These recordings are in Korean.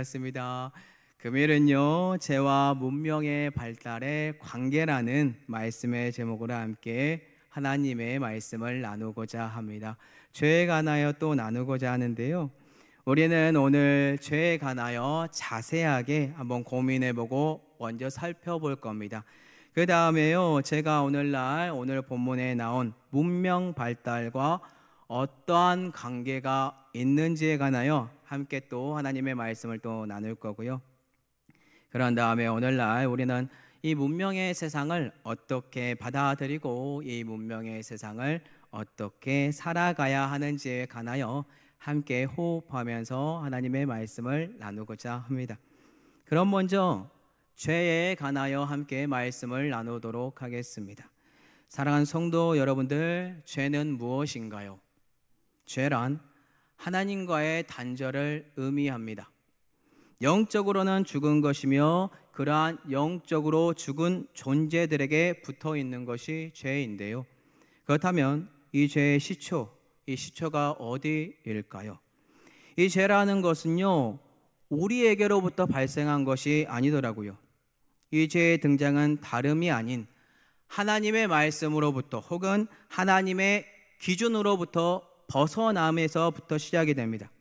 반갑습니다. 금요일은요, 죄와 문명의 발달의 관계라는 말씀의 제목으로 함께 하나님의 말씀을 나누고자 합니다. 죄에 관하여 또 나누고자 하는데요, 우리는 오늘 죄에 관하여 자세하게 한번 고민해보고 먼저 살펴볼 겁니다. 그 다음에요, 제가 오늘 본문에 나온 문명 발달과 어떠한 관계가 있는지에 관하여 함께 또 하나님의 말씀을 또 나눌 거고요. 그런 다음에 오늘날 우리는 이 문명의 세상을 어떻게 받아들이고 이 문명의 세상을 어떻게 살아가야 하는지에 관하여 함께 호흡하면서 하나님의 말씀을 나누고자 합니다. 그럼 먼저 죄에 관하여 함께 말씀을 나누도록 하겠습니다. 사랑하는 성도 여러분들, 죄는 무엇인가요? 죄란 하나님과의 단절을 의미합니다. 영적으로는 죽은 것이며 그러한 영적으로 죽은 존재들에게 붙어 있는 것이 죄인데요. 그렇다면 이 죄의 이 시초가 어디일까요? 이 죄라는 것은요, 우리에게로부터 발생한 것이 아니더라고요. 이 죄의 등장은 다름이 아닌 하나님의 말씀으로부터 혹은 하나님의 기준으로부터 벗어남에서부터 시작이 됩니다.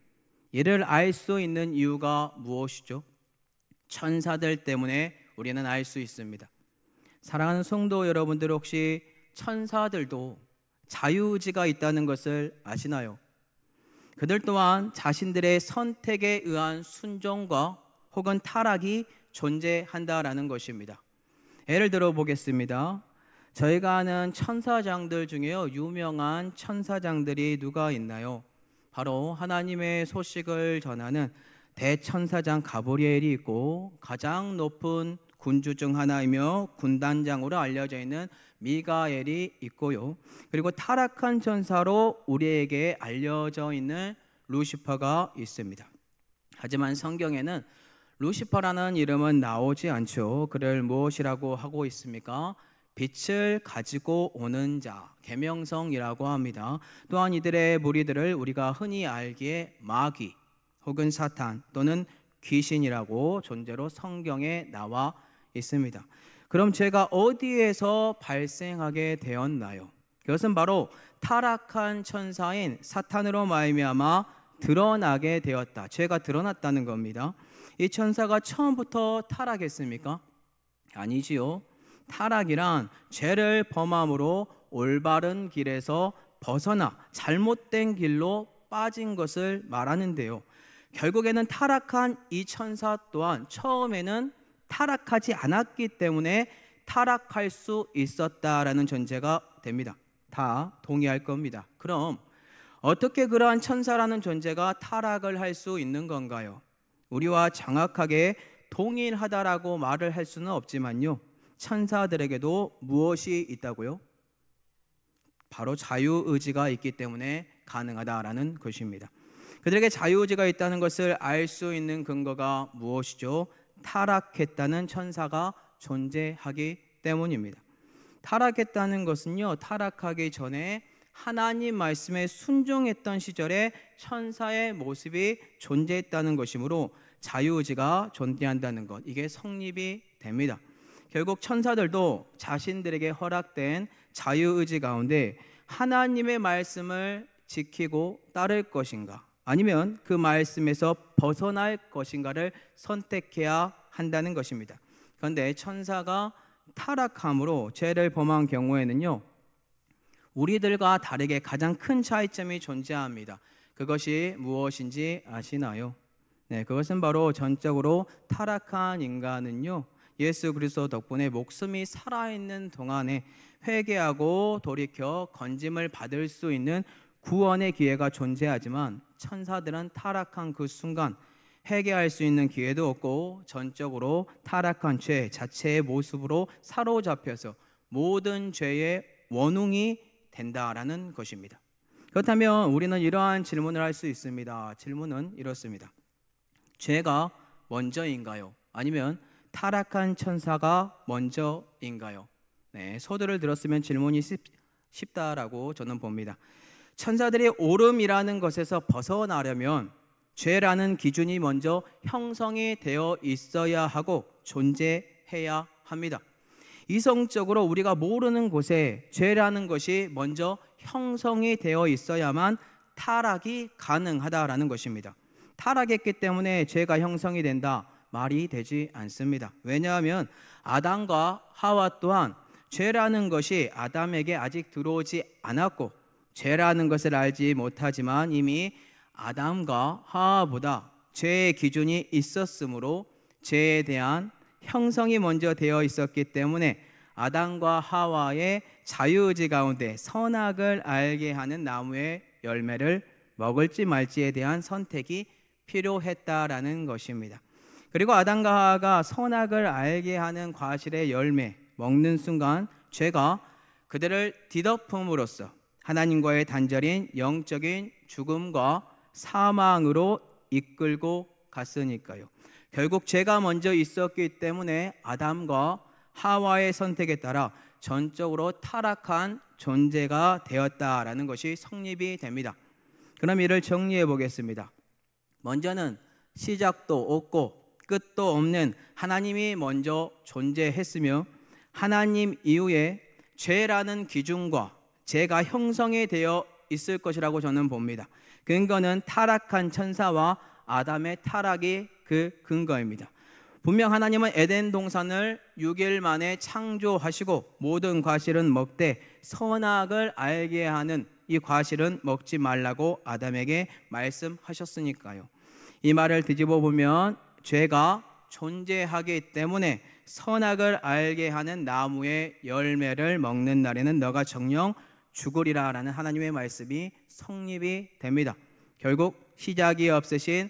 이를 알 수 있는 이유가 무엇이죠? 천사들 때문에 우리는 알 수 있습니다. 사랑하는 성도 여러분들, 혹시 천사들도 자유의지가 있다는 것을 아시나요? 그들 또한 자신들의 선택에 의한 순종과 혹은 타락이 존재한다라는 것입니다. 예를 들어 보겠습니다. 저희가 아는 천사장들 중에요, 유명한 천사장들이 누가 있나요? 바로 하나님의 소식을 전하는 대천사장 가브리엘이 있고, 가장 높은 군주 중 하나이며 군단장으로 알려져 있는 미가엘이 있고요, 그리고 타락한 천사로 우리에게 알려져 있는 루시퍼가 있습니다. 하지만 성경에는 루시퍼라는 이름은 나오지 않죠. 그를 무엇이라고 하고 있습니까? 빛을 가지고 오는 자, 계명성이라고 합니다. 또한 이들의 무리들을 우리가 흔히 알기에 마귀 혹은 사탄 또는 귀신이라고 존재로 성경에 나와 있습니다. 그럼 죄가 어디에서 발생하게 되었나요? 그것은 바로 타락한 천사인 사탄으로 말미암아 드러나게 되었다. 죄가 드러났다는 겁니다. 이 천사가 처음부터 타락했습니까? 아니지요. 타락이란 죄를 범함으로 올바른 길에서 벗어나 잘못된 길로 빠진 것을 말하는데요, 결국에는 타락한 이 천사 또한 처음에는 타락하지 않았기 때문에 타락할 수 있었다라는 전제가 됩니다. 다 동의할 겁니다. 그럼 어떻게 그러한 천사라는 존재가 타락을 할 수 있는 건가요? 우리와 정확하게 동일하다라고 말을 할 수는 없지만요, 천사들에게도 무엇이 있다고요? 바로 자유의지가 있기 때문에 가능하다라는 것입니다. 그들에게 자유의지가 있다는 것을 알 수 있는 근거가 무엇이죠? 타락했다는 천사가 존재하기 때문입니다. 타락했다는 것은요, 타락하기 전에 하나님 말씀에 순종했던 시절에 천사의 모습이 존재했다는 것이므로 자유의지가 존재한다는 것, 이게 성립이 됩니다. 결국 천사들도 자신들에게 허락된 자유의지 가운데 하나님의 말씀을 지키고 따를 것인가, 아니면 그 말씀에서 벗어날 것인가를 선택해야 한다는 것입니다. 그런데 천사가 타락함으로 죄를 범한 경우에는요, 우리들과 다르게 가장 큰 차이점이 존재합니다. 그것이 무엇인지 아시나요? 네, 그것은 바로 전적으로 타락한 인간은요, 예수 그리스도 덕분에 목숨이 살아있는 동안에 회개하고 돌이켜 건짐을 받을 수 있는 구원의 기회가 존재하지만, 천사들은 타락한 그 순간 회개할 수 있는 기회도 없고 전적으로 타락한 죄 자체의 모습으로 사로잡혀서 모든 죄의 원흉이 된다라는 것입니다. 그렇다면 우리는 이러한 질문을 할 수 있습니다. 질문은 이렇습니다. 죄가 먼저인가요? 아니면 타락한 천사가 먼저인가요? 네, 소들을 들었으면 질문이 쉽다라고 저는 봅니다. 천사들이 오름이라는 것에서 벗어나려면 죄라는 기준이 먼저 형성이 되어 있어야 하고 존재해야 합니다. 이성적으로 우리가 모르는 곳에 죄라는 것이 먼저 형성이 되어 있어야만 타락이 가능하다라는 것입니다. 타락했기 때문에 죄가 형성이 된다, 말이 되지 않습니다. 왜냐하면 아담과 하와 또한 죄라는 것이 아담에게 아직 들어오지 않았고, 죄라는 것을 알지 못하지만 이미 아담과 하와보다 죄의 기준이 있었으므로 죄에 대한 형성이 먼저 되어 있었기 때문에 아담과 하와의 자유의지 가운데 선악을 알게 하는 나무의 열매를 먹을지 말지에 대한 선택이 필요했다라는 것입니다. 그리고 아담과 하와가 선악을 알게 하는 과실의 열매 먹는 순간 죄가 그들을 뒤덮음으로써 하나님과의 단절인 영적인 죽음과 사망으로 이끌고 갔으니까요. 결국 죄가 먼저 있었기 때문에 아담과 하와의 선택에 따라 전적으로 타락한 존재가 되었다라는 것이 성립이 됩니다. 그럼 이를 정리해 보겠습니다. 먼저는 시작도 없고 끝도 없는 하나님이 먼저 존재했으며, 하나님 이후에 죄라는 기준과 죄가 형성이 되어 있을 것이라고 저는 봅니다. 근거는 타락한 천사와 아담의 타락이 그 근거입니다. 분명 하나님은 에덴 동산을 6일 만에 창조하시고 모든 과실은 먹되 선악을 알게 하는 이 과실은 먹지 말라고 아담에게 말씀하셨으니까요. 이 말을 뒤집어 보면 죄가 존재하기 때문에 선악을 알게 하는 나무의 열매를 먹는 날에는 너가 정녕 죽으리라 라는 하나님의 말씀이 성립이 됩니다. 결국 시작이 없으신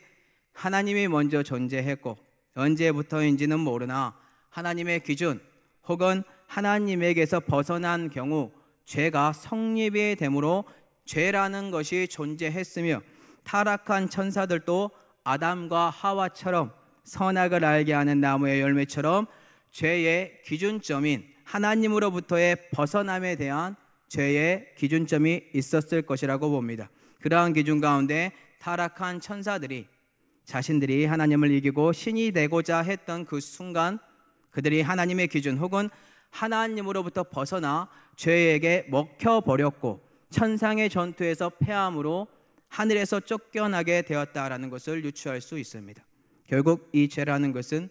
하나님이 먼저 존재했고, 언제부터인지는 모르나 하나님의 기준 혹은 하나님에게서 벗어난 경우 죄가 성립이 되므로 죄라는 것이 존재했으며, 타락한 천사들도 아담과 하와처럼 선악을 알게 하는 나무의 열매처럼 죄의 기준점인 하나님으로부터의 벗어남에 대한 죄의 기준점이 있었을 것이라고 봅니다. 그러한 기준 가운데 타락한 천사들이 자신들이 하나님을 이기고 신이 되고자 했던 그 순간 그들이 하나님의 기준 혹은 하나님으로부터 벗어나 죄에게 먹혀버렸고 천상의 전투에서 패함으로 하늘에서 쫓겨나게 되었다라는 것을 유추할 수 있습니다. 결국 이 죄라는 것은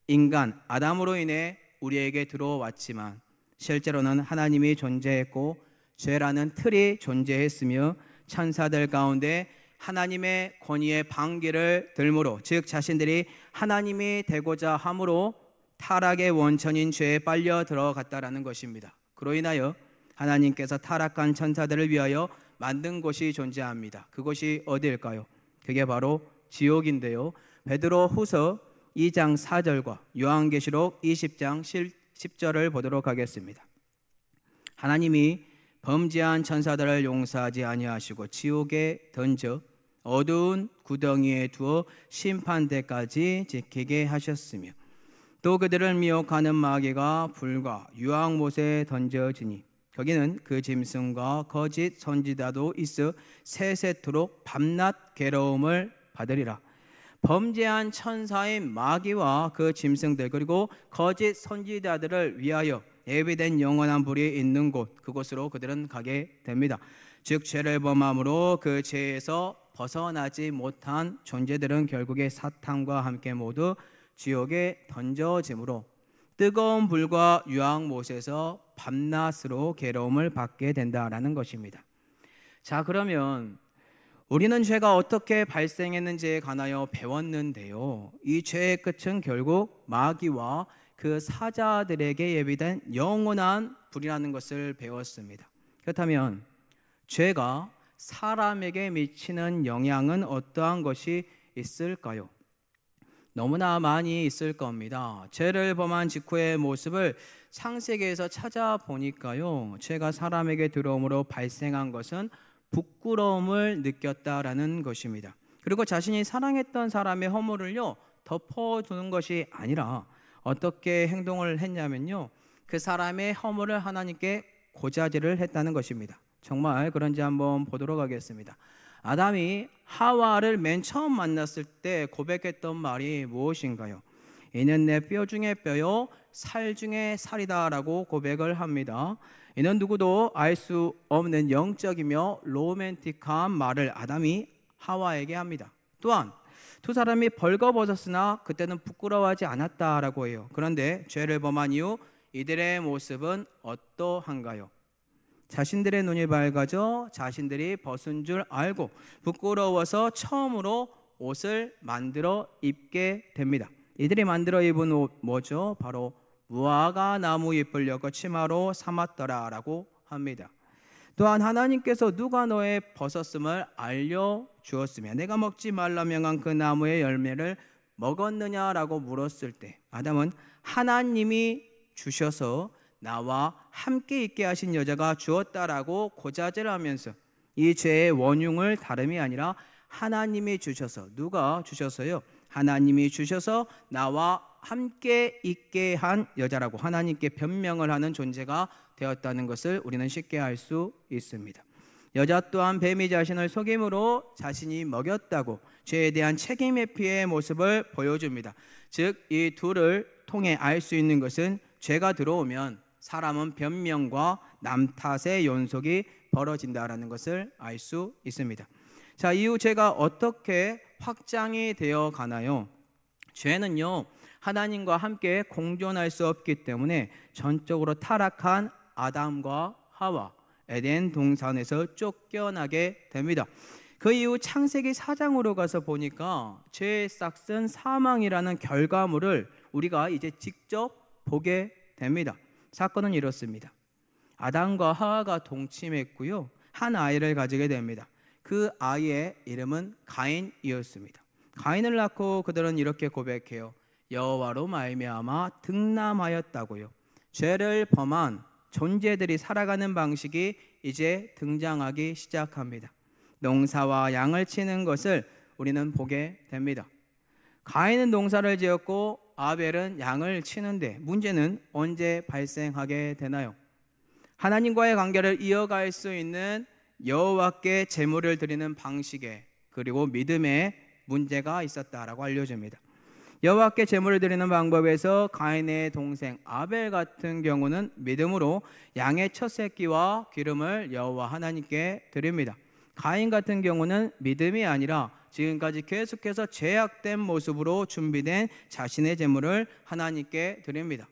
인간 아담으로 인해 우리에게 들어왔지만 실제로는 하나님이 존재했고 죄라는 틀이 존재했으며, 천사들 가운데 하나님의 권위의 방귀를 들므로, 즉 자신들이 하나님이 되고자 함으로 타락의 원천인 죄에 빨려 들어갔다라는 것입니다. 그로 인하여 하나님께서 타락한 천사들을 위하여 만든 곳이 존재합니다. 그곳이 어디일까요? 그게 바로 지옥인데요. 베드로후서 2장 4절과 요한계시록 20장 10절을 보도록 하겠습니다. 하나님이 범죄한 천사들을 용서하지 아니하시고 지옥에 던져 어두운 구덩이에 두어 심판대까지 지키게 하셨으며, 또 그들을 미혹하는 마귀가 불과 유황못에 던져지니 거기는 그 짐승과 거짓 선지자도 있어 세세토록 밤낮 괴로움을 받으리라. 범죄한 천사인 마귀와 그 짐승들 그리고 거짓 선지자들을 위하여 예비된 영원한 불이 있는 곳, 그곳으로 그들은 가게 됩니다. 즉 죄를 범함으로 그 죄에서 벗어나지 못한 존재들은 결국에 사탄과 함께 모두 지옥에 던져지므로 뜨거운 불과 유황못에서 밤낮으로 괴로움을 받게 된다라는 것입니다. 자, 그러면 우리는 죄가 어떻게 발생했는지에 관하여 배웠는데요, 이 죄의 끝은 결국 마귀와 그 사자들에게 예비된 영원한 불이라는 것을 배웠습니다. 그렇다면 죄가 사람에게 미치는 영향은 어떠한 것이 있을까요? 너무나 많이 있을 겁니다. 죄를 범한 직후의 모습을 창세기에서 찾아보니까요, 죄가 사람에게 들어옴으로 발생한 것은 부끄러움을 느꼈다라는 것입니다. 그리고 자신이 사랑했던 사람의 허물을요 덮어두는 것이 아니라 어떻게 행동을 했냐면요, 그 사람의 허물을 하나님께 고자질을 했다는 것입니다. 정말 그런지 한번 보도록 하겠습니다. 아담이 하와를 맨 처음 만났을 때 고백했던 말이 무엇인가요? 이는 내 뼈 중에 뼈요 살 중에 살이다라고 고백을 합니다. 이는 누구도 알 수 없는 영적이며 로맨틱한 말을 아담이 하와에게 합니다. 또한 두 사람이 벌거벗었으나 그때는 부끄러워하지 않았다라고 해요. 그런데 죄를 범한 이후 이들의 모습은 어떠한가요? 자신들의 눈이 밝아져 자신들이 벗은 줄 알고 부끄러워서 처음으로 옷을 만들어 입게 됩니다. 이들이 만들어 입은 옷 뭐죠? 바로 무화과 나무 잎을 엮어 치마로 삼았더라라고 합니다. 또한 하나님께서 누가 너의 벗었음을 알려주었으며 내가 먹지 말라 명한 그 나무의 열매를 먹었느냐라고 물었을 때 아담은 하나님이 주셔서 나와 함께 있게 하신 여자가 주었다라고 고자질하면서 이 죄의 원흉을 다름이 아니라 하나님이 주셔서, 누가 주셔서요? 하나님이 주셔서 나와 함께 있게 한 여자라고 하나님께 변명을 하는 존재가 되었다는 것을 우리는 쉽게 알 수 있습니다. 여자 또한 뱀이 자신을 속임으로 자신이 먹였다고 죄에 대한 책임 회피의 모습을 보여줍니다. 즉 이 둘을 통해 알 수 있는 것은 죄가 들어오면 사람은 변명과 남 탓의 연속이 벌어진다라는 것을 알 수 있습니다. 자, 이후 죄가 어떻게 확장이 되어 가나요? 죄는요, 하나님과 함께 공존할 수 없기 때문에 전적으로 타락한 아담과 하와, 에덴 동산에서 쫓겨나게 됩니다. 그 이후 창세기 4장으로 가서 보니까 죄의 싹슨 사망이라는 결과물을 우리가 이제 직접 보게 됩니다. 사건은 이렇습니다. 아담과 하와가 동침했고요, 한 아이를 가지게 됩니다. 그 아이의 이름은 가인이었습니다. 가인을 낳고 그들은 이렇게 고백해요. 여호와로 말미암아 등남하였다고요. 죄를 범한 존재들이 살아가는 방식이 이제 등장하기 시작합니다. 농사와 양을 치는 것을 우리는 보게 됩니다. 가인은 농사를 지었고 아벨은 양을 치는데 문제는 언제 발생하게 되나요? 하나님과의 관계를 이어갈 수 있는 여호와께 제물을 드리는 방식에 그리고 믿음에 문제가 있었다라고 알려줍니다. 여호와께 제물을 드리는 방법에서 가인의 동생 아벨 같은 경우는 믿음으로 양의 첫 새끼와 기름을 여호와 하나님께 드립니다. 가인 같은 경우는 믿음이 아니라 지금까지 계속해서 죄악된 모습으로 준비된 자신의 제물을 하나님께 드립니다.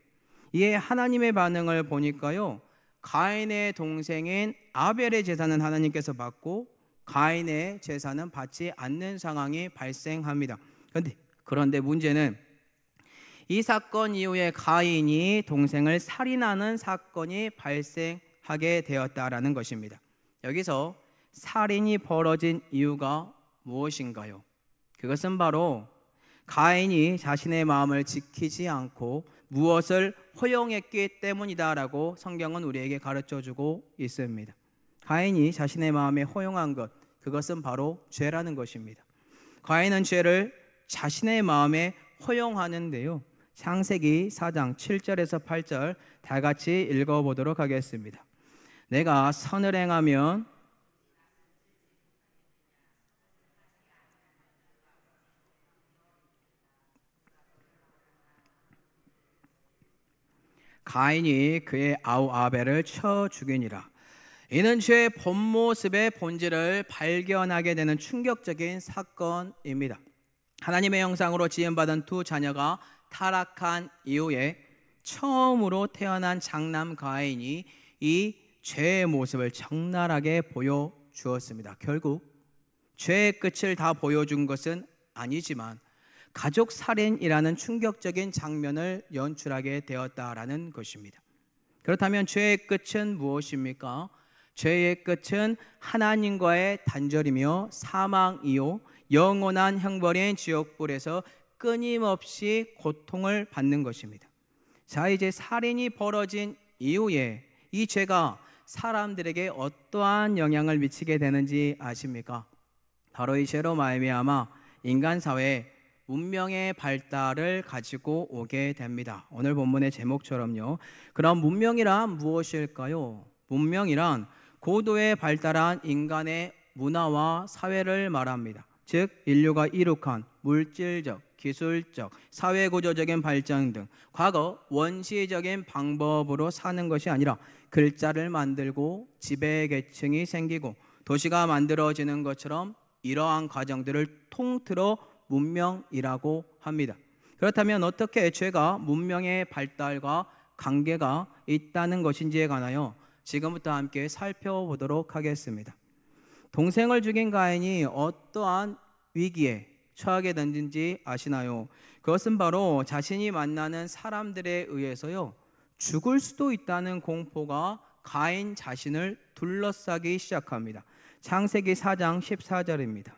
이에 하나님의 반응을 보니까요, 가인의 동생인 아벨의 제사는 하나님께서 받고 가인의 제사는 받지 않는 상황이 발생합니다. 그런데 문제는 이 사건 이후에 가인이 동생을 살인하는 사건이 발생하게 되었다라는 것입니다. 여기서 살인이 벌어진 이유가 무엇인가요? 그것은 바로 가인이 자신의 마음을 지키지 않고 무엇을 허용했기 때문이다라고 성경은 우리에게 가르쳐주고 있습니다. 가인이 자신의 마음에 허용한 것, 그것은 바로 죄라는 것입니다. 가인은 죄를 자신의 마음에 허용하는데요, 창세기 4장 7절에서 8절 다 같이 읽어보도록 하겠습니다. 내가 선을 행하면 가인이 그의 아우 아벨을 쳐 죽이니라. 이는 죄의 본 모습의 본질을 발견하게 되는 충격적인 사건입니다. 하나님의 형상으로 지음받은 두 자녀가 타락한 이후에 처음으로 태어난 장남 가인이 이 죄의 모습을 적나라하게 보여주었습니다. 결국 죄의 끝을 다 보여준 것은 아니지만 가족 살인이라는 충격적인 장면을 연출하게 되었다라는 것입니다. 그렇다면 죄의 끝은 무엇입니까? 죄의 끝은 하나님과의 단절이며 사망이요 영원한 형벌인 지옥불에서 끊임없이 고통을 받는 것입니다. 자, 이제 살인이 벌어진 이후에 이 죄가 사람들에게 어떠한 영향을 미치게 되는지 아십니까? 바로 이 죄로 말미암아 인간 사회에 문명의 발달을 가지고 오게 됩니다. 오늘 본문의 제목처럼요. 그럼 문명이란 무엇일까요? 문명이란 고도의 발달한 인간의 문화와 사회를 말합니다. 즉 인류가 이룩한 물질적, 기술적, 사회구조적인 발전 등 과거 원시적인 방법으로 사는 것이 아니라 글자를 만들고 지배계층이 생기고 도시가 만들어지는 것처럼 이러한 과정들을 통틀어 문명이라고 합니다. 그렇다면 어떻게 죄가 문명의 발달과 관계가 있다는 것인지에 관하여 지금부터 함께 살펴보도록 하겠습니다. 동생을 죽인 가인이 어떠한 위기에 처하게 됐는지 아시나요? 그것은 바로 자신이 만나는 사람들에 의해서요, 죽을 수도 있다는 공포가 가인 자신을 둘러싸기 시작합니다. 창세기 4장 14절입니다.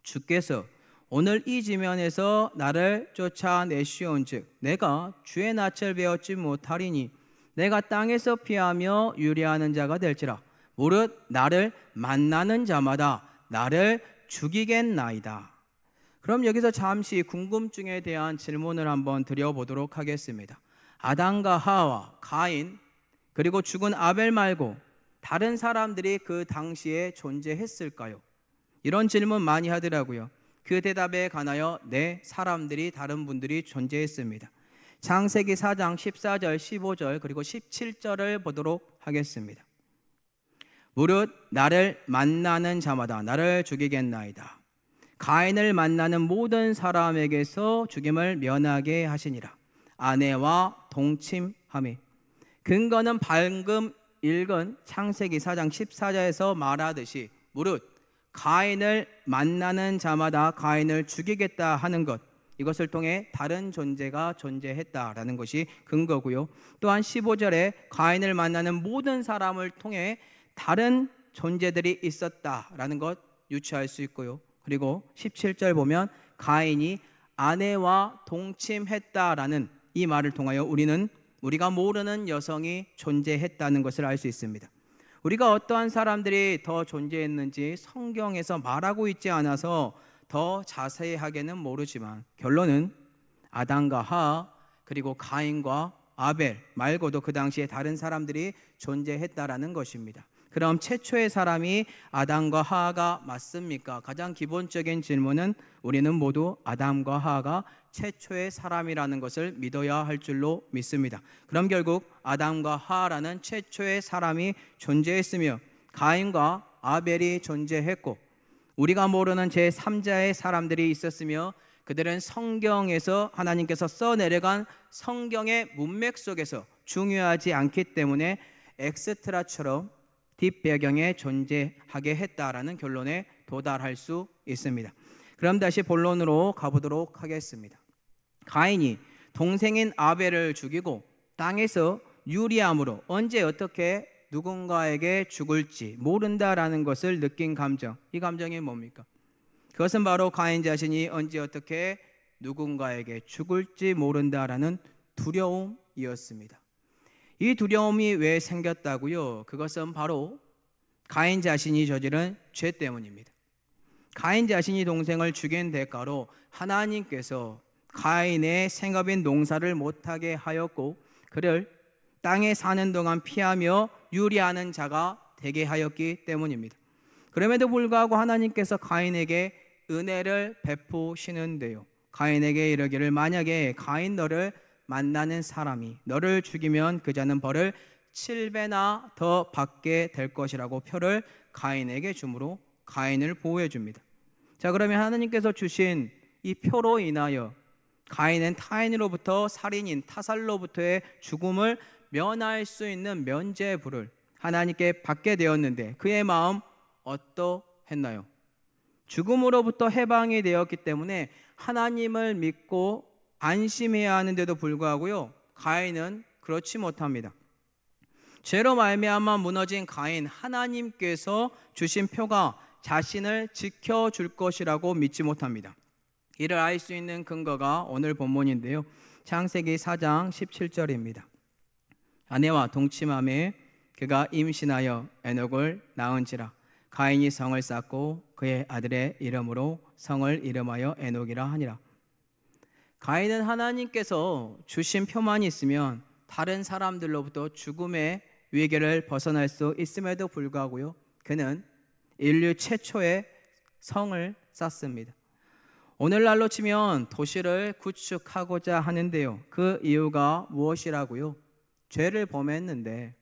주께서 오늘 이 지면에서 나를 쫓아내시온즉 내가 주의 낯을 배웠지 못하리니 내가 땅에서 피하며 유리하는 자가 될지라 무릇 나를 만나는 자마다 나를 죽이겠나이다. 그럼 여기서 잠시 궁금증에 대한 질문을 한번 드려보도록 하겠습니다. 아담과 하와, 가인, 그리고 죽은 아벨 말고 다른 사람들이 그 당시에 존재했을까요? 이런 질문 많이 하더라고요. 그 대답에 관하여 네, 사람들이, 다른 분들이 존재했습니다. 창세기 4장 14절, 15절 그리고 17절을 보도록 하겠습니다. 무릇 나를 만나는 자마다 나를 죽이겠나이다. 가인을 만나는 모든 사람에게서 죽임을 면하게 하시니라. 아내와 동침함이. 근거는 방금 읽은 창세기 4장 14절에서 말하듯이 무릇 가인을 만나는 자마다 가인을 죽이겠다 하는 것, 이것을 통해 다른 존재가 존재했다라는 것이 근거고요. 또한 15절에 가인을 만나는 모든 사람을 통해 다른 존재들이 있었다라는 것 유추할 수 있고요. 그리고 17절 보면 가인이 아내와 동침했다라는 이 말을 통하여 우리가 모르는 여성이 존재했다는 것을 알 수 있습니다. 우리가 어떠한 사람들이 더 존재했는지 성경에서 말하고 있지 않아서 더 자세하게는 모르지만 결론은 아담과 하와 그리고 가인과 아벨 말고도 그 당시에 다른 사람들이 존재했다라는 것입니다. 그럼 최초의 사람이 아담과 하와가 맞습니까? 가장 기본적인 질문은 우리는 모두 아담과 하와가 최초의 사람이라는 것을 믿어야 할 줄로 믿습니다. 그럼 결국 아담과 하와라는 최초의 사람이 존재했으며 가인과 아벨이 존재했고 우리가 모르는 제3자의 사람들이 있었으며 그들은 성경에서 하나님께서 써내려간 성경의 문맥 속에서 중요하지 않기 때문에 엑스트라처럼 뒷배경에 존재하게 했다라는 결론에 도달할 수 있습니다. 그럼 다시 본론으로 가보도록 하겠습니다. 가인이 동생인 아벨을 죽이고 땅에서 유리함으로 언제 어떻게 누군가에게 죽을지 모른다라는 것을 느낀 감정, 이 감정이 뭡니까? 그것은 바로 가인 자신이 언제 어떻게 누군가에게 죽을지 모른다라는 두려움이었습니다. 이 두려움이 왜 생겼다고요? 그것은 바로 가인 자신이 저지른 죄 때문입니다. 가인 자신이 동생을 죽인 대가로 하나님께서 가인의 생업인 농사를 못하게 하였고 그를 땅에 사는 동안 피하며 유리하는 자가 되게 하였기 때문입니다. 그럼에도 불구하고 하나님께서 가인에게 은혜를 베푸시는데요, 가인에게 이르기를 만약에 가인 너를 만나는 사람이 너를 죽이면 그 자는 벌을 7배나 더 받게 될 것이라고 표를 가인에게 주므로 가인을 보호해 줍니다. 자, 그러면 하나님께서 주신 이 표로 인하여 가인은 타인으로부터 살인인 타살로부터의 죽음을 면할 수 있는 면죄부를 하나님께 받게 되었는데 그의 마음 어떠했나요? 죽음으로부터 해방이 되었기 때문에 하나님을 믿고 안심해야 하는데도 불구하고요, 가인은 그렇지 못합니다. 죄로 말미암아 무너진 가인, 하나님께서 주신 표가 자신을 지켜줄 것이라고 믿지 못합니다. 이를 알 수 있는 근거가 오늘 본문인데요, 창세기 4장 17절입니다. 아내와 동침함에 그가 임신하여 에녹을 낳은지라 가인이 성을 쌓고 그의 아들의 이름으로 성을 이름하여 에녹이라 하니라. 가인은 하나님께서 주신 표만 있으면 다른 사람들로부터 죽음의 위기를 벗어날 수 있음에도 불구하고요, 그는 인류 최초의 성을 쌓습니다. 오늘날로 치면 도시를 구축하고자 하는데요. 그 이유가 무엇이라고요? 죄를 범했는데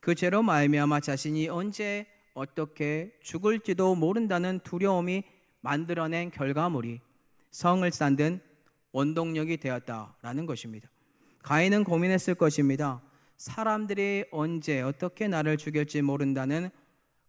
그 죄로 말미암아 자신이 언제 어떻게 죽을지도 모른다는 두려움이 만들어낸 결과물이 성을 쌓는 원동력이 되었다라는 것입니다. 가인은 고민했을 것입니다. 사람들이 언제 어떻게 나를 죽일지 모른다는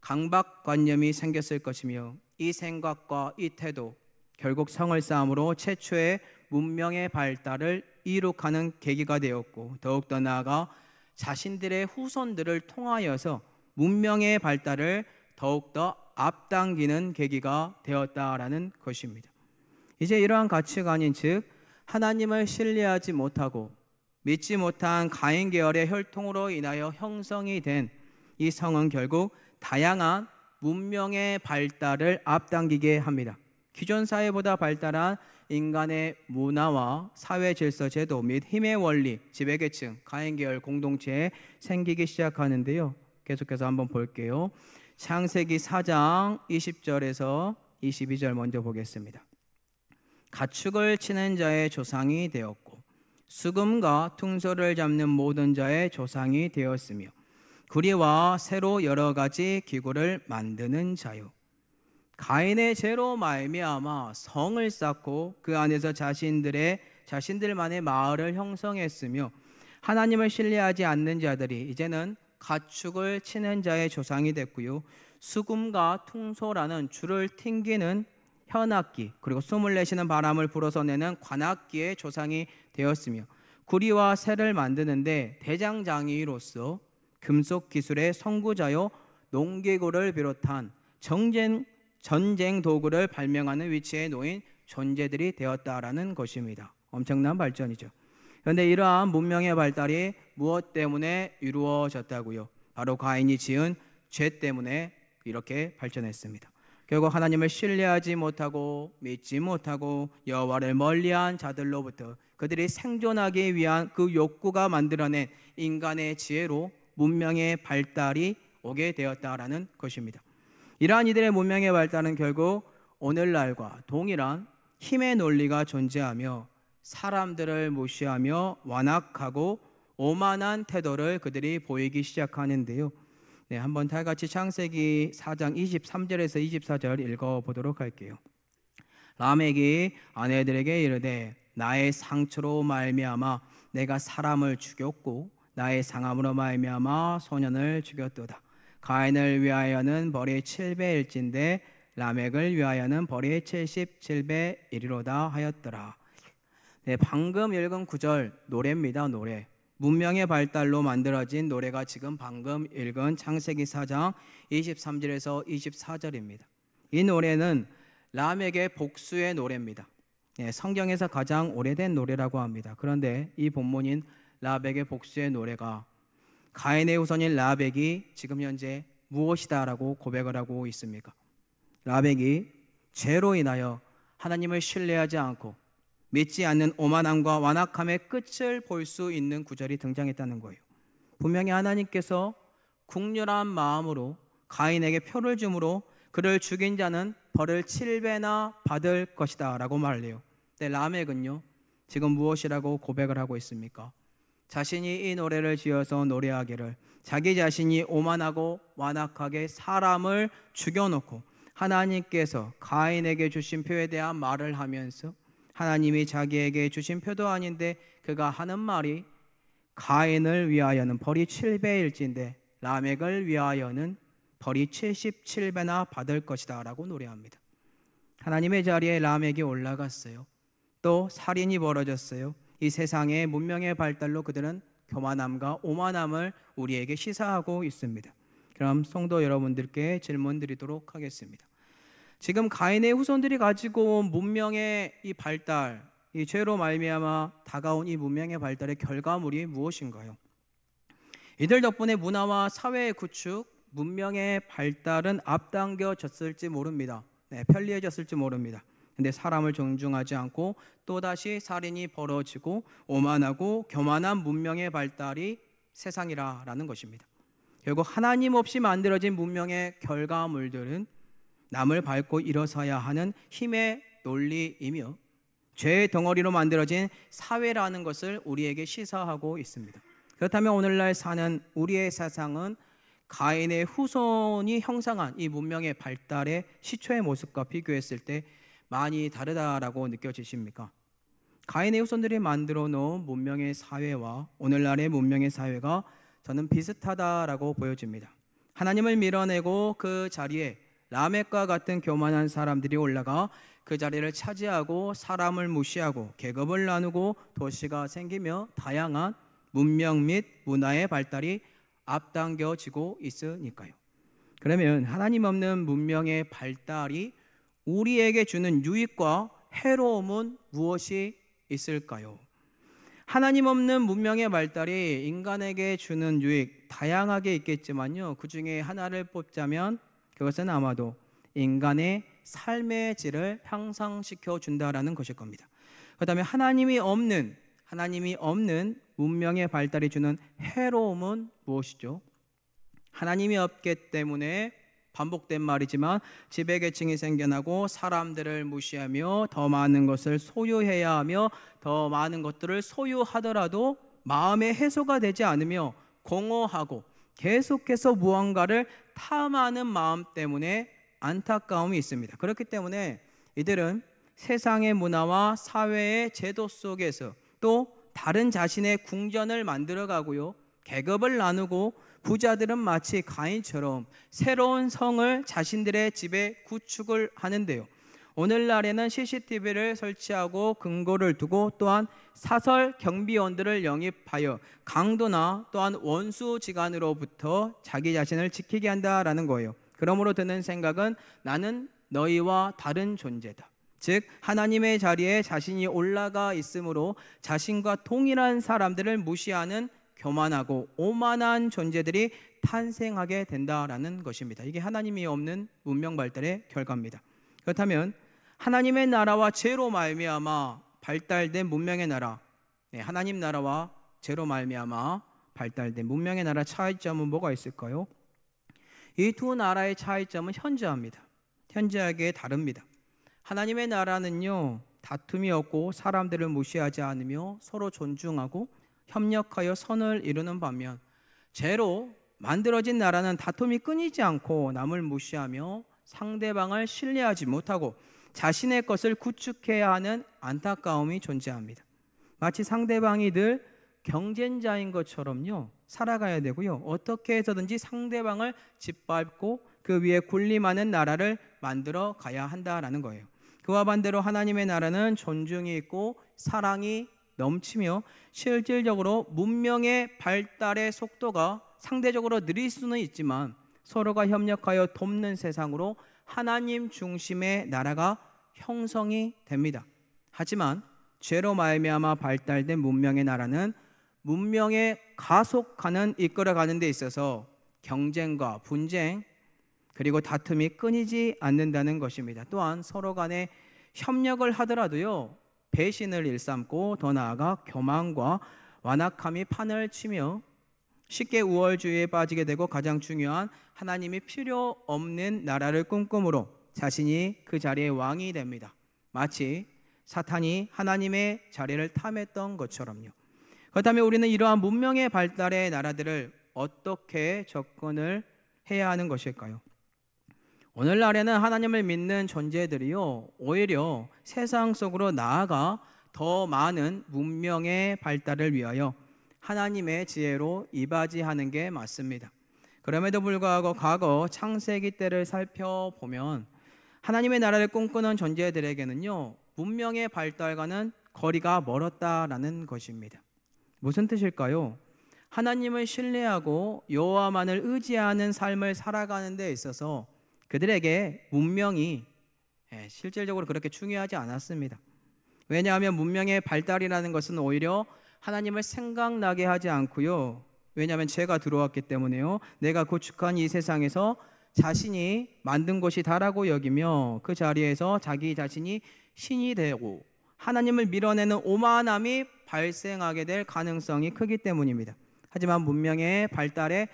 강박관념이 생겼을 것이며 이 생각과 이 태도 결국 성을 쌓음으로 최초의 문명의 발달을 이룩하는 계기가 되었고 더욱더 나아가 자신들의 후손들을 통하여서 문명의 발달을 더욱더 앞당기는 계기가 되었다라는 것입니다. 이제 이러한 가치관인 즉 하나님을 신뢰하지 못하고 믿지 못한 가인 계열의 혈통으로 인하여 형성이 된 이 성은 결국 다양한 문명의 발달을 앞당기게 합니다. 기존 사회보다 발달한 인간의 문화와 사회 질서 제도 및 힘의 원리, 지배계층, 가인 계열 공동체에 생기기 시작하는데요. 계속해서 한번 볼게요. 창세기 4장 20절에서 22절 먼저 보겠습니다. 가축을 치는 자의 조상이 되었고 수금과 퉁소를 잡는 모든 자의 조상이 되었으며 구리와 새로 여러 가지 기구를 만드는 자요. 가인의 죄로 말미암아 성을 쌓고 그 안에서 자신들만의 마을을 형성했으며 하나님을 신뢰하지 않는 자들이 이제는 가축을 치는 자의 조상이 됐고요. 수금과 퉁소라는 줄을 튕기는 현악기 그리고 숨을 내쉬는 바람을 불어서 내는 관악기의 조상이 되었으며 구리와 새를 만드는데 대장장이로서 금속 기술의 선구자요 농기구를 비롯한 전쟁 도구를 발명하는 위치에 놓인 존재들이 되었다라는 것입니다. 엄청난 발전이죠. 그런데 이러한 문명의 발달이 무엇 때문에 이루어졌다고요? 바로 가인이 지은 죄 때문에 이렇게 발전했습니다. 결국 하나님을 신뢰하지 못하고 믿지 못하고 여호와를 멀리한 자들로부터 그들이 생존하기 위한 그 욕구가 만들어낸 인간의 지혜로 문명의 발달이 오게 되었다라는 것입니다. 이러한 이들의 문명의 발달은 결국 오늘날과 동일한 힘의 논리가 존재하며 사람들을 무시하며 완악하고 오만한 태도를 그들이 보이기 시작하는데요. 한번 다 같이 창세기 4장 23절에서 24절 읽어보도록 할게요. 라멕이 아내들에게 이르되 나의 상처로 말미암아 내가 사람을 죽였고 나의 상함으로 말미암아 소년을 죽였도다. 가인을 위하여는 벌이 7배일진데 라멕을 위하여는 벌이 77배이리로다 하였더라. 방금 읽은 구절 노래입니다. 노래. 문명의 발달로 만들어진 노래가 지금 방금 읽은 창세기 4장 23절에서 24절입니다. 이 노래는 라멕의 복수의 노래입니다. 성경에서 가장 오래된 노래라고 합니다. 그런데 이 본문인 라멕의 복수의 노래가 가인의 후손인 라멕이 지금 현재 무엇이다라고 고백을 하고 있습니까? 라멕이 죄로 인하여 하나님을 신뢰하지 않고 믿지 않는 오만함과 완악함의 끝을 볼 수 있는 구절이 등장했다는 거예요. 분명히 하나님께서 국률한 마음으로 가인에게 표를 주므로 그를 죽인 자는 벌을 7배나 받을 것이다 라고 말을 해요. 근데 라멕은요 지금 무엇이라고 고백을 하고 있습니까? 자신이 이 노래를 지어서 노래하기를 자기 자신이 오만하고 완악하게 사람을 죽여놓고 하나님께서 가인에게 주신 표에 대한 말을 하면서 하나님이 자기에게 주신 표도 아닌데 그가 하는 말이 가인을 위하여는 벌이 7배일진데 라멕을 위하여는 벌이 77배나 받을 것이다 라고 노래합니다. 하나님의 자리에 라멕이 올라갔어요. 또 살인이 벌어졌어요. 이 세상의 문명의 발달로 그들은 교만함과 오만함을 우리에게 시사하고 있습니다. 그럼 성도 여러분들께 질문 드리도록 하겠습니다. 지금 가인의 후손들이 가지고 온 문명의 이 발달, 이 죄로 말미암아 다가온 이 문명의 발달의 결과물이 무엇인가요? 이들 덕분에 문화와 사회의 구축, 문명의 발달은 앞당겨졌을지 모릅니다. 편리해졌을지 모릅니다. 근데 사람을 존중하지 않고 또다시 살인이 벌어지고 오만하고 교만한 문명의 발달이 세상이라는 것입니다. 결국 하나님 없이 만들어진 문명의 결과물들은 남을 밟고 일어서야 하는 힘의 논리이며 죄의 덩어리로 만들어진 사회라는 것을 우리에게 시사하고 있습니다. 그렇다면 오늘날 사는 우리의 세상은 가인의 후손이 형성한 이 문명의 발달의 시초의 모습과 비교했을 때 많이 다르다라고 느껴지십니까? 가인의 후손들이 만들어 놓은 문명의 사회와 오늘날의 문명의 사회가 저는 비슷하다라고 보여집니다. 하나님을 밀어내고 그 자리에 라멕과 같은 교만한 사람들이 올라가 그 자리를 차지하고 사람을 무시하고 계급을 나누고 도시가 생기며 다양한 문명 및 문화의 발달이 앞당겨지고 있으니까요. 그러면 하나님 없는 문명의 발달이 우리에게 주는 유익과 해로움은 무엇이 있을까요? 하나님 없는 문명의 발달이 인간에게 주는 유익 다양하게 있겠지만요, 그 중에 하나를 뽑자면 그것은 아마도 인간의 삶의 질을 향상시켜 준다라는 것일 겁니다. 그렇다면 하나님이 없는 문명의 발달이 주는 해로움은 무엇이죠? 하나님이 없기 때문에 반복된 말이지만 지배계층이 생겨나고 사람들을 무시하며 더 많은 것을 소유해야 하며 더 많은 것들을 소유하더라도 마음의 해소가 되지 않으며 공허하고 계속해서 무언가를 탐하는 마음 때문에 안타까움이 있습니다. 그렇기 때문에 이들은 세상의 문화와 사회의 제도 속에서 또 다른 자신의 궁전을 만들어가고요, 계급을 나누고 부자들은 마치 가인처럼 새로운 성을 자신들의 집에 구축을 하는데요, 오늘날에는 CCTV를 설치하고 금고를 두고 또한 사설 경비원들을 영입하여 강도나 또한 원수지간으로부터 자기 자신을 지키게 한다라는 거예요. 그러므로 드는 생각은 나는 너희와 다른 존재다. 즉 하나님의 자리에 자신이 올라가 있으므로 자신과 동일한 사람들을 무시하는 교만하고 오만한 존재들이 탄생하게 된다라는 것입니다. 이게 하나님이 없는 문명 발달의 결과입니다. 그렇다면 하나님의 나라와 죄로 말미암아 발달된 문명의 나라, 하나님 나라와 죄로 말미암아 발달된 문명의 나라 차이점은 뭐가 있을까요? 이 두 나라의 차이점은 현저합니다. 현저하게 다릅니다. 하나님의 나라는요, 다툼이 없고 사람들을 무시하지 않으며 서로 존중하고 협력하여 선을 이루는 반면 죄로 만들어진 나라는 다툼이 끊이지 않고 남을 무시하며 상대방을 신뢰하지 못하고 자신의 것을 구축해야 하는 안타까움이 존재합니다. 마치 상대방이 늘 경쟁자인 것처럼요 살아가야 되고요, 어떻게 해서든지 상대방을 짓밟고 그 위에 군림하는 나라를 만들어 가야 한다라는 거예요. 그와 반대로 하나님의 나라는 존중이 있고 사랑이 넘치며 실질적으로 문명의 발달의 속도가 상대적으로 느릴 수는 있지만 서로가 협력하여 돕는 세상으로 하나님 중심의 나라가 형성이 됩니다. 하지만 죄로 말미암아 발달된 문명의 나라는 문명의 가속화는 이끌어가는 데 있어서 경쟁과 분쟁 그리고 다툼이 끊이지 않는다는 것입니다. 또한 서로 간에 협력을 하더라도요 배신을 일삼고 더 나아가 교만과 완악함이 판을 치며 쉽게 우월주의에 빠지게 되고 가장 중요한 하나님이 필요 없는 나라를 꿈꾸므로 자신이 그 자리의 왕이 됩니다. 마치 사탄이 하나님의 자리를 탐했던 것처럼요. 그렇다면 우리는 이러한 문명의 발달의 나라들을 어떻게 접근을 해야 하는 것일까요? 오늘날에는 하나님을 믿는 존재들이요 오히려 세상 속으로 나아가 더 많은 문명의 발달을 위하여 하나님의 지혜로 이바지하는 게 맞습니다. 그럼에도 불구하고 과거 창세기 때를 살펴보면 하나님의 나라를 꿈꾸는 존재들에게는요 문명의 발달과는 거리가 멀었다라는 것입니다. 무슨 뜻일까요? 하나님을 신뢰하고 여호와만을 의지하는 삶을 살아가는 데 있어서 그들에게 문명이 실질적으로 그렇게 중요하지 않았습니다. 왜냐하면 문명의 발달이라는 것은 오히려 하나님을 생각나게 하지 않고요, 왜냐하면 죄가 들어왔기 때문에요, 내가 구축한 이 세상에서 자신이 만든 것이 다라고 여기며 그 자리에서 자기 자신이 신이 되고 하나님을 밀어내는 오만함이 발생하게 될 가능성이 크기 때문입니다. 하지만 문명의 발달에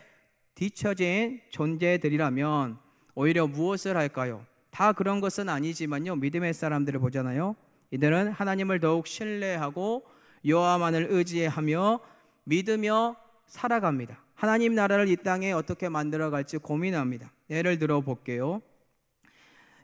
뒤처진 존재들이라면 오히려 무엇을 할까요? 다 그런 것은 아니지만요, 믿음의 사람들을 보잖아요. 이들은 하나님을 더욱 신뢰하고 여호와만을 의지하며 믿으며 살아갑니다. 하나님 나라를 이 땅에 어떻게 만들어갈지 고민합니다. 예를 들어 볼게요.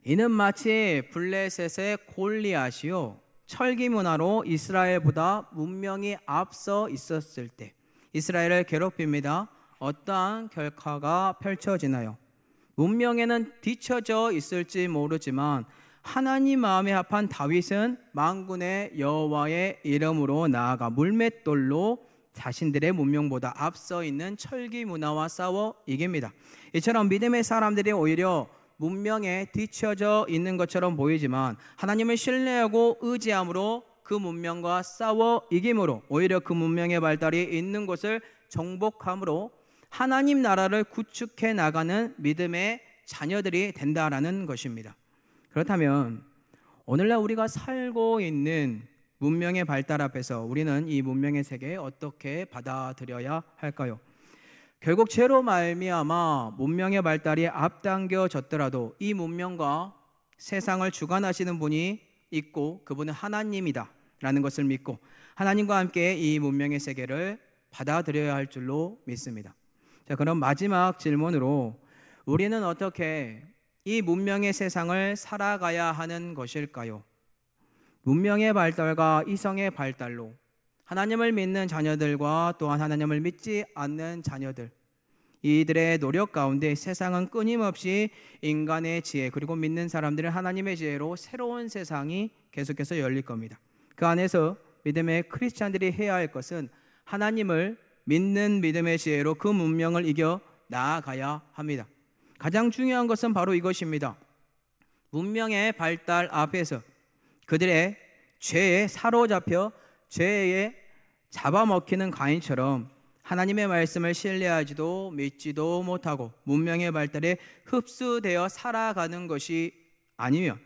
이는 마치 블레셋의 골리앗이요, 철기 문화로 이스라엘보다 문명이 앞서 있었을 때 이스라엘을 괴롭힙니다. 어떠한 결과가 펼쳐지나요? 문명에는 뒤처져 있을지 모르지만 하나님 마음에 합한 다윗은 만군의 여호와의 이름으로 나아가 물맷돌로 자신들의 문명보다 앞서 있는 철기 문화와 싸워 이깁니다. 이처럼 믿음의 사람들이 오히려 문명에 뒤처져 있는 것처럼 보이지만 하나님을 신뢰하고 의지함으로 그 문명과 싸워 이김으로 오히려 그 문명의 발달이 있는 곳을 정복함으로 하나님 나라를 구축해 나가는 믿음의 자녀들이 된다라는 것입니다. 그렇다면 오늘날 우리가 살고 있는 문명의 발달 앞에서 우리는 이 문명의 세계에 어떻게 받아들여야 할까요? 결국 죄로 말미암아 문명의 발달이 앞당겨졌더라도 이 문명과 세상을 주관하시는 분이 있고 그분은 하나님이다 라는 것을 믿고 하나님과 함께 이 문명의 세계를 받아들여야 할 줄로 믿습니다. 자, 그럼 마지막 질문으로 우리는 어떻게 이 문명의 세상을 살아가야 하는 것일까요? 문명의 발달과 이성의 발달로 하나님을 믿는 자녀들과 또한 하나님을 믿지 않는 자녀들, 이들의 노력 가운데 세상은 끊임없이 인간의 지혜 그리고 믿는 사람들은 하나님의 지혜로 새로운 세상이 계속해서 열릴 겁니다. 그 안에서 믿음의 크리스찬들이 해야 할 것은 하나님을 믿는 믿음의 지혜로 그 문명을 이겨 나아가야 합니다. 가장 중요한 것은 바로 이것입니다. 문명의 발달 앞에서 그들의 죄에 사로잡혀 죄에 잡아먹히는 가인처럼 하나님의 말씀을 신뢰하지도 믿지도 못하고 문명의 발달에 흡수되어 살아가는 것이 아니면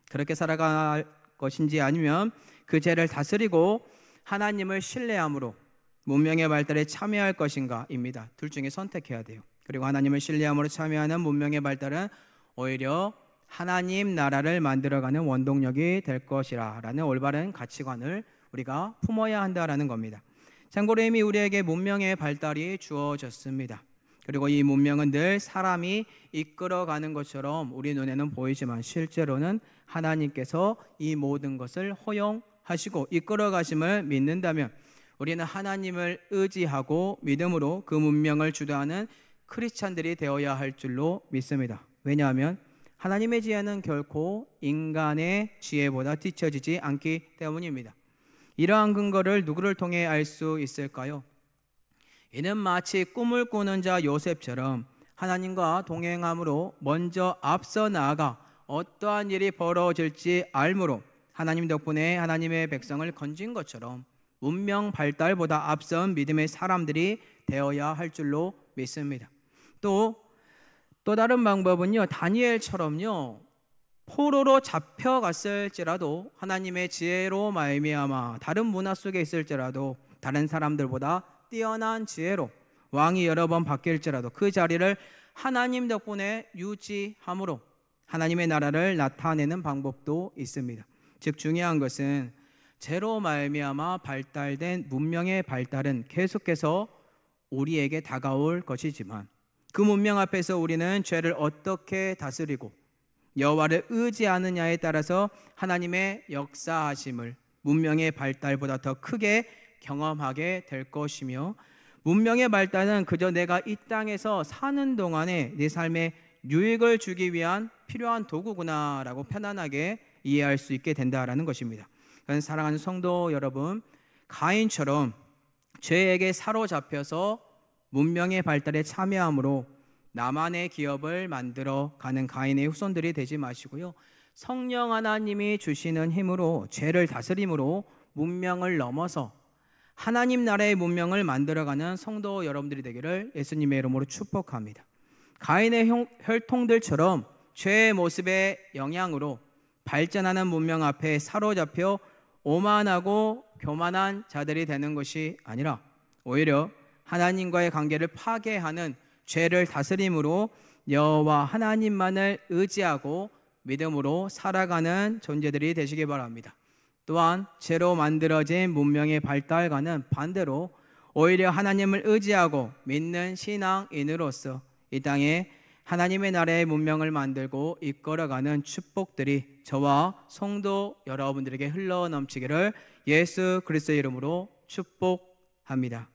그렇게 살아갈 것인지 아니면 그 죄를 다스리고 하나님을 신뢰함으로 문명의 발달에 참여할 것인가입니다. 둘 중에 선택해야 돼요. 그리고 하나님을 신뢰함으로 참여하는 문명의 발달은 오히려 하나님 나라를 만들어가는 원동력이 될 것이라 라는 올바른 가치관을 우리가 품어야 한다라는 겁니다. 참고로 이미 우리에게 문명의 발달이 주어졌습니다. 그리고 이 문명은 늘 사람이 이끌어가는 것처럼 우리 눈에는 보이지만 실제로는 하나님께서 이 모든 것을 허용하시고 이끌어가심을 믿는다면 우리는 하나님을 의지하고 믿음으로 그 문명을 주도하는 크리스찬들이 되어야 할 줄로 믿습니다. 왜냐하면 하나님의 지혜는 결코 인간의 지혜보다 뒤처지지 않기 때문입니다. 이러한 근거를 누구를 통해 알 수 있을까요? 이는 마치 꿈을 꾸는 자 요셉처럼 하나님과 동행함으로 먼저 앞서 나아가 어떠한 일이 벌어질지 알므로 하나님 덕분에 하나님의 백성을 건진 것처럼 문명 발달보다 앞선 믿음의 사람들이 되어야 할 줄로 믿습니다. 또 다른 방법은요, 다니엘처럼요, 포로로 잡혀갔을지라도 하나님의 지혜로 말미암아 다른 문화 속에 있을지라도 다른 사람들보다 뛰어난 지혜로 왕이 여러 번 바뀔지라도 그 자리를 하나님 덕분에 유지함으로 하나님의 나라를 나타내는 방법도 있습니다. 즉 중요한 것은 죄로 말미암아 발달된 문명의 발달은 계속해서 우리에게 다가올 것이지만 그 문명 앞에서 우리는 죄를 어떻게 다스리고 여호와를 의지하느냐에 따라서 하나님의 역사하심을 문명의 발달보다 더 크게 경험하게 될 것이며 문명의 발달은 그저 내가 이 땅에서 사는 동안에 내 삶에 유익을 주기 위한 필요한 도구구나라고 편안하게 이해할 수 있게 된다라는 것입니다. 사랑하는 성도 여러분, 가인처럼 죄에게 사로잡혀서 문명의 발달에 참여함으로 나만의 기업을 만들어가는 가인의 후손들이 되지 마시고요, 성령 하나님이 주시는 힘으로 죄를 다스림으로 문명을 넘어서 하나님 나라의 문명을 만들어가는 성도 여러분들이 되기를 예수님의 이름으로 축복합니다. 가인의 혈통들처럼 죄의 모습의 영향으로 발전하는 문명 앞에 사로잡혀 오만하고 교만한 자들이 되는 것이 아니라 오히려 하나님과의 관계를 파괴하는 죄를 다스림으로 여호와 하나님만을 의지하고 믿음으로 살아가는 존재들이 되시기 바랍니다. 또한 새로 만들어진 문명의 발달과는 반대로 오히려 하나님을 의지하고 믿는 신앙인으로서 이 땅에 하나님의 나라의 문명을 만들고 이끌어가는 축복들이 저와 성도 여러분들에게 흘러넘치기를 예수 그리스도의 이름으로 축복합니다.